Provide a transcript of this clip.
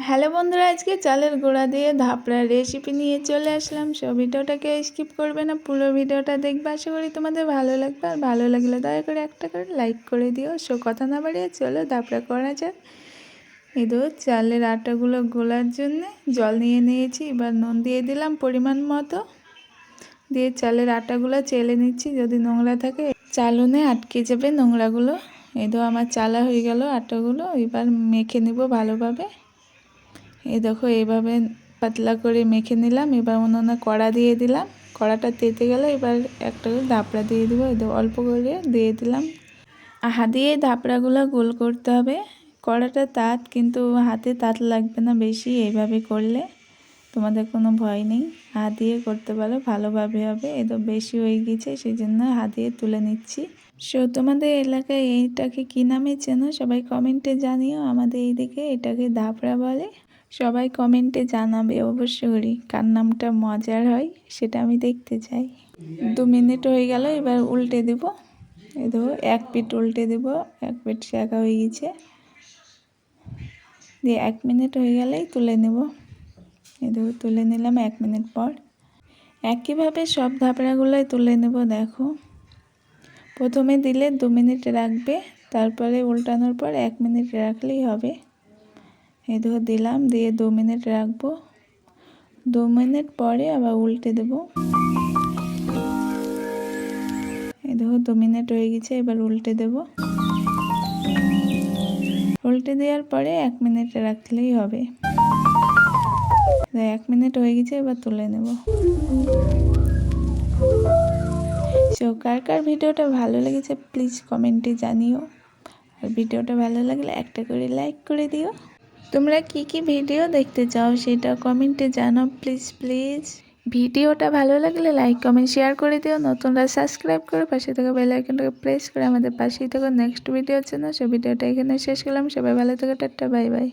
Hello বন্ধুরা, আজকে চালের গুঁড়া দিয়ে ধাপড়া রেসিপি নিয়ে চলে আসলাম। সব ভিডিওটাকে স্কিপ করবে না, পুরো ভিডিওটা দেখবে। আশা করি তোমাদের ভালো লাগবে, আর ভালো লাগলে দয়া করে একটা করে লাইক করে দিও। কথা না বাড়িয়ে চলো ধাপড়া করা যাক। এই তো চালের আটাগুলো গোলার জন্য জল নিয়ে নিয়েছি। এবার নুন দিয়ে দিলাম পরিমাণ মতো, দিয়ে চালের আটাগুলো চেলে নিচ্ছি। যদি নোংরা থাকে চালুনে আটকে যাবে নোংরাগুলো। এই তো আমার চালা হয়ে গেল আটাগুলো। এবার মেখে নিব ভালোভাবে। এই দেখো এইভাবে পাতলা করে মেখে নিলাম। এবার উনুনে কড়া দিয়ে দিলাম। কড়াটা তেতে গেলে এবার একটা করে ধাপড়া দিয়ে দিব। এই অল্প করে দিয়ে দিলাম। হাত দিয়ে ধাপড়াগুলো গোল করতে হবে। কড়াটা তাত, কিন্তু হাতে তাত লাগবে না বেশি। এইভাবে করলে তোমাদের কোনো ভয় নেই, হাত দিয়ে করতে পারো, ভালোভাবে হবে। এই তো বেশি হয়ে গেছে, সেই জন্য হাত দিয়ে তুলে নিচ্ছি। তোমাদের এলাকায় এইটাকে কী নামে চেনো সবাই কমেন্টে জানিও। আমাদের এইদিকে এটাকে ধাপড়া বলে। সবাই কমেন্টে জানাবে অবশ্যই কার নামটা মজার হয়, সেটা আমি দেখতে চাই। 2 মিনিট হয়ে গেল, এবার উল্টে দেব। এই দেখো এক পিঠ উল্টে দেব, এক পিঠ শেখা হয়ে গেছে। দিয়ে 1 মিনিট হয়ে গেলেই তুলে নেব। এই দেখো তুলে নিলাম 1 মিনিট পর। একইভাবে সব ধাপড়াগুলোই তুলে নেব। দেখো প্রথমে দিলে 2 মিনিট রাখবে, তারপরে উল্টানোর পর 1 মিনিট রাখলেই হবে। এই দেখো দিলাম, দিয়ে 2 মিনিট রাখবো। 2 মিনিট পরে আবার উল্টে দেব। এই দেখো 2 মিনিট হয়ে গেছে, এবার উল্টে দেব। উল্টে দেওয়ার পরে 1 মিনিট রাখলেই হবে। 1 মিনিট হয়ে গেছে, এবার তুলে নেব। কার কার ভিডিওটা ভালো লেগেছে প্লিজ কমেন্টে জানিও। আর ভিডিওটা ভালো লাগলে একটা করে লাইক করে দিও। তোমরা কি কি ভিডিও দেখতে চাও সেটা কমেন্টে জানাও প্লিজ প্লিজ। ভিডিওটা ভালো লাগলে লাইক কমেন্ট শেয়ার করে দিও। নতুনরা সাবস্ক্রাইব করে পাশে থেকে বেল আইকনটাকে প্রেস করে আমাদের পাশেই থেকো নেক্সট ভিডিওর জন্য। সেই ভিডিওটা এখানে শেষ করলাম। সবাই ভালো থেকো, টাটা বাই বাই।